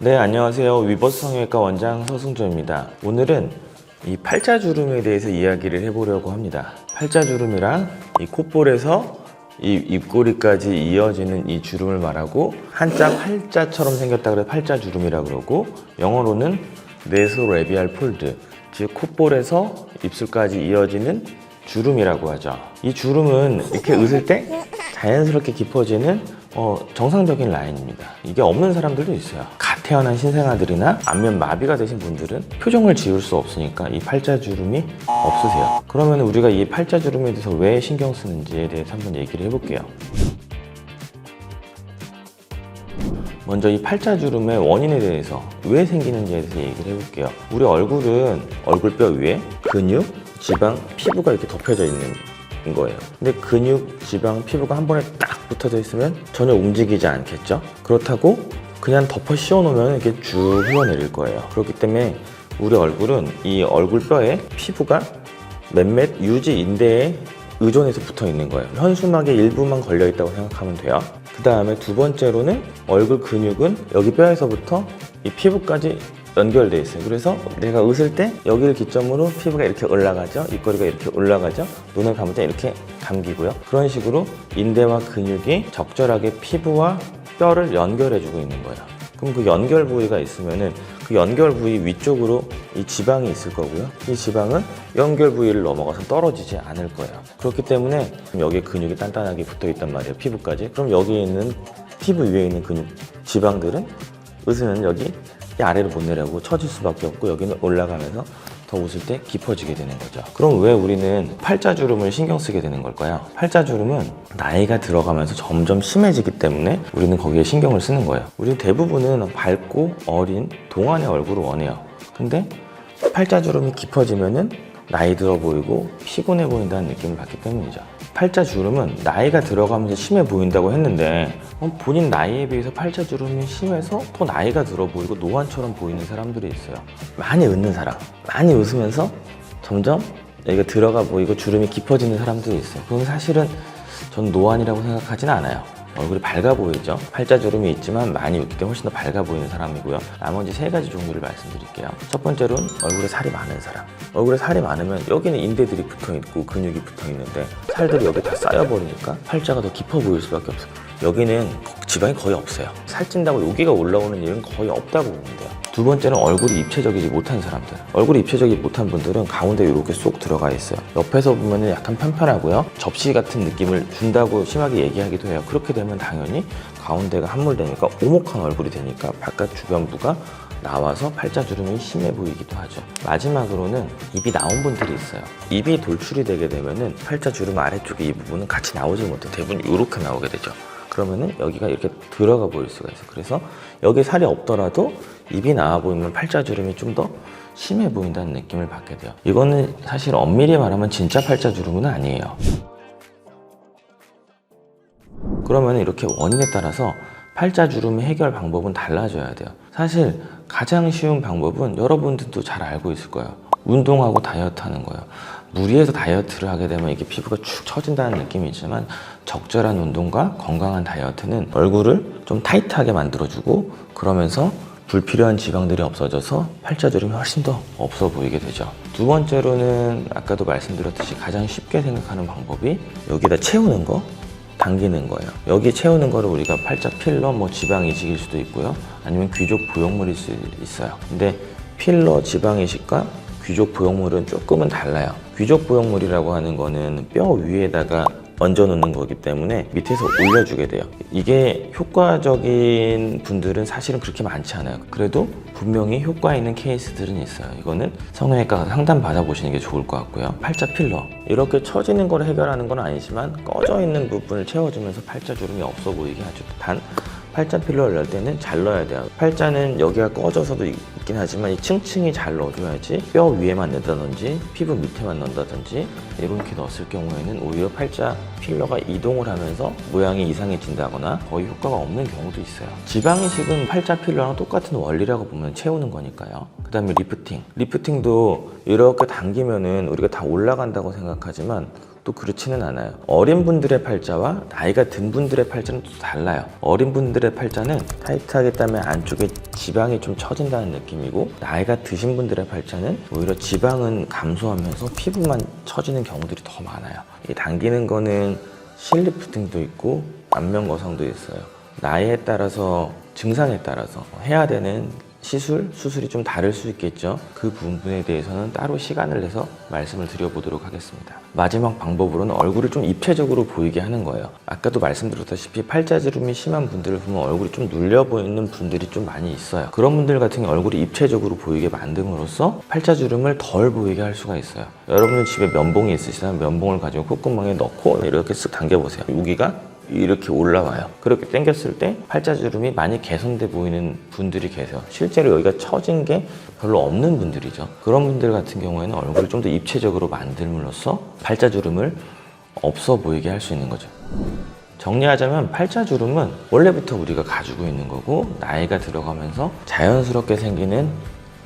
네, 안녕하세요. 위버스 성형외과 원장 서승조입니다. 오늘은 이 팔자주름에 대해서 이야기를 해보려고 합니다. 팔자주름이랑 이 콧볼에서 이 입꼬리까지 이어지는 이 주름을 말하고, 한자 팔자처럼 생겼다 그래서 팔자주름이라고 그러고, 영어로는 네소레비알 폴드, 즉 콧볼에서 입술까지 이어지는 주름이라고 하죠. 이 주름은 이렇게 웃을 때 자연스럽게 깊어지는 정상적인 라인입니다. 이게 없는 사람들도 있어요. 갓 태어난 신생아들이나 안면 마비가 되신 분들은 표정을 지을 수 없으니까 이 팔자주름이 없으세요. 그러면 우리가 이 팔자주름에 대해서 왜 신경 쓰는지에 대해서 한번 얘기를 해볼게요. 먼저 이 팔자주름의 원인에 대해서 왜 생기는지에 대해서 얘기를 해볼게요. 우리 얼굴은 얼굴뼈 위에 근육, 지방, 피부가 이렇게 덮여져 있는 거예요. 근데 근육, 지방, 피부가 한 번에 딱 붙어져 있으면 전혀 움직이지 않겠죠? 그렇다고 그냥 덮어 씌워 놓으면 이렇게 쭉 흘러내릴 거예요. 그렇기 때문에 우리 얼굴은 이 얼굴뼈에 피부가 몇몇 유지 인대에 의존해서 붙어 있는 거예요. 현수막의 일부만 걸려 있다고 생각하면 돼요. 그 다음에 두 번째로는 얼굴 근육은 여기 뼈에서부터 이 피부까지 연결되어 있어요. 그래서 내가 웃을 때 여기를 기점으로 피부가 이렇게 올라가죠. 입꼬리가 이렇게 올라가죠. 눈을 감을 때 이렇게 감기고요. 그런 식으로 인대와 근육이 적절하게 피부와 뼈를 연결해주고 있는 거예요. 그럼 그 연결 부위가 있으면은 그 연결 부위 위쪽으로 이 지방이 있을 거고요. 이 지방은 연결 부위를 넘어가서 떨어지지 않을 거예요. 그렇기 때문에 여기에 근육이 단단하게 붙어 있단 말이에요. 피부까지. 그럼 여기에 있는 피부 위에 있는 근육, 지방들은 웃으면 여기 이 아래로 못 내려오고 처질 수밖에 없고, 여기는 올라가면서 더 웃을 때 깊어지게 되는 거죠. 그럼 왜 우리는 팔자주름을 신경 쓰게 되는 걸까요? 팔자주름은 나이가 들어가면서 점점 심해지기 때문에 우리는 거기에 신경을 쓰는 거예요. 우리 대부분은 밝고 어린 동안의 얼굴을 원해요. 근데 팔자주름이 깊어지면은 나이 들어 보이고 피곤해 보인다는 느낌을 받기 때문이죠. 팔자주름은 나이가 들어가면서 심해 보인다고 했는데 본인 나이에 비해서 팔자주름이 심해서 더 나이가 들어 보이고 노안처럼 보이는 사람들이 있어요. 많이 웃는 사람, 많이 웃으면서 점점 여기가 들어가 보이고 주름이 깊어지는 사람들이 있어요. 그건 사실은 전 노안이라고 생각하진 않아요. 얼굴이 밝아 보이죠. 팔자주름이 있지만 많이 웃기 때문에 훨씬 더 밝아 보이는 사람이고요. 나머지 세 가지 종류를 말씀드릴게요. 첫 번째로는 얼굴에 살이 많은 사람. 얼굴에 살이 많으면 여기는 인대들이 붙어 있고 근육이 붙어 있는데 살들이 여기 다 쌓여버리니까 팔자가 더 깊어 보일 수밖에 없어요. 여기는 지방이 거의 없어요. 살찐다고 여기가 올라오는 일은 거의 없다고 보면 돼요. 두 번째는 얼굴이 입체적이지 못한 사람들. 얼굴이 입체적이지 못한 분들은 가운데 이렇게 쏙 들어가 있어요. 옆에서 보면 약간 편편하고요. 접시 같은 느낌을 준다고 심하게 얘기하기도 해요. 그렇게 되면 당연히 가운데가 함몰되니까 오목한 얼굴이 되니까 바깥 주변부가 나와서 팔자주름이 심해 보이기도 하죠. 마지막으로는 입이 나온 분들이 있어요. 입이 돌출이 되게 되면은 팔자주름 아래쪽에 이 부분은 같이 나오지 못해 대부분 이렇게 나오게 되죠. 그러면은 여기가 이렇게 들어가 보일 수가 있어요. 그래서 여기 살이 없더라도 입이 나와 보이면 팔자주름이 좀 더 심해 보인다는 느낌을 받게 돼요. 이거는 사실 엄밀히 말하면 진짜 팔자주름은 아니에요. 그러면 이렇게 원인에 따라서 팔자주름 해결 방법은 달라져야 돼요. 사실 가장 쉬운 방법은 여러분들도 잘 알고 있을 거예요. 운동하고 다이어트 하는 거예요. 무리해서 다이어트를 하게 되면 이게 피부가 축 처진다는 느낌이 있지만, 적절한 운동과 건강한 다이어트는 얼굴을 좀 타이트하게 만들어주고, 그러면서 불필요한 지방들이 없어져서 팔자주름이 훨씬 더 없어 보이게 되죠. 두 번째로는 아까도 말씀드렸듯이 가장 쉽게 생각하는 방법이 여기다 채우는 거, 당기는 거예요. 여기 채우는 거를 우리가 팔자 필러, 지방 이식일 수도 있고요. 아니면 귀족 부용물일 수 있어요. 근데 필러, 지방 이식과 귀족 부용물은 조금은 달라요. 귀족 부용물이라고 하는 거는 뼈 위에다가 얹어 놓는 거기 때문에 밑에서 올려주게 돼요. 이게 효과적인 분들은 사실은 그렇게 많지 않아요. 그래도 분명히 효과 있는 케이스들은 있어요. 이거는 성형외과 가서 상담 받아보시는 게 좋을 것 같고요. 팔자 필러, 이렇게 처지는 걸 해결하는 건 아니지만 꺼져 있는 부분을 채워주면서 팔자주름이 없어 보이게 하죠. 단 팔자 필러를 넣을 때는 잘 넣어야 돼요. 팔자는 여기가 꺼져서도 있긴 하지만 이 층층이 잘 넣어줘야지, 뼈 위에만 넣는다든지 피부 밑에만 넣는다든지 이렇게 넣었을 경우에는 오히려 팔자 필러가 이동을 하면서 모양이 이상해진다거나 거의 효과가 없는 경우도 있어요. 지방 이식은 팔자 필러랑 똑같은 원리라고 보면 채우는 거니까요. 그 다음에 리프팅도 이렇게 당기면은 우리가 다 올라간다고 생각하지만 또 그렇지는 않아요. 어린 분들의 팔자와 나이가 든 분들의 팔자는 또 달라요. 어린 분들의 팔자는 타이트하기 때문에 안쪽에 지방이 좀 처진다는 느낌이고, 나이가 드신 분들의 팔자는 오히려 지방은 감소하면서 피부만 처지는 경우들이 더 많아요. 이 당기는 거는 실리프팅도 있고 안면거상도 있어요. 나이에 따라서 증상에 따라서 해야 되는 수술이 좀 다를 수 있겠죠. 그 부분에 대해서는 따로 시간을 내서 말씀을 드려보도록 하겠습니다. 마지막 방법으로는 얼굴을 좀 입체적으로 보이게 하는 거예요. 아까도 말씀드렸다시피 팔자주름이 심한 분들을 보면 얼굴이 좀 눌려 보이는 분들이 좀 많이 있어요. 그런 분들 같은 경우 얼굴이 입체적으로 보이게 만듦으로써 팔자주름을 덜 보이게 할 수가 있어요. 여러분은 집에 면봉이 있으시다면 면봉을 가지고 콧구멍에 넣고 이렇게 쓱 당겨보세요. 여기가 이렇게 올라와요. 그렇게 당겼을 때 팔자주름이 많이 개선돼 보이는 분들이 계세요. 실제로 여기가 처진 게 별로 없는 분들이죠. 그런 분들 같은 경우에는 얼굴을 좀 더 입체적으로 만듦으로써 팔자주름을 없어 보이게 할 수 있는 거죠. 정리하자면 팔자주름은 원래부터 우리가 가지고 있는 거고, 나이가 들어가면서 자연스럽게 생기는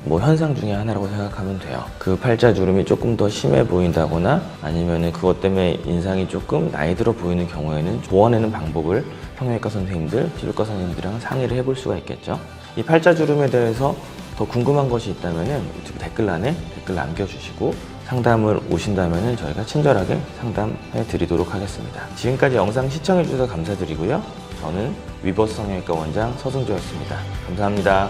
현상 중에 하나라고 생각하면 돼요. 그 팔자주름이 조금 더 심해 보인다거나 아니면은 그것 때문에 인상이 조금 나이 들어 보이는 경우에는 보완하는 방법을 성형외과 선생님들, 피부과 선생님들이랑 상의를 해볼 수가 있겠죠. 이 팔자주름에 대해서 더 궁금한 것이 있다면은 유튜브 댓글란에 댓글 남겨주시고 상담을 오신다면은 저희가 친절하게 상담해 드리도록 하겠습니다. 지금까지 영상 시청해 주셔서 감사드리고요. 저는 위버스 성형외과 원장 서승조였습니다. 감사합니다.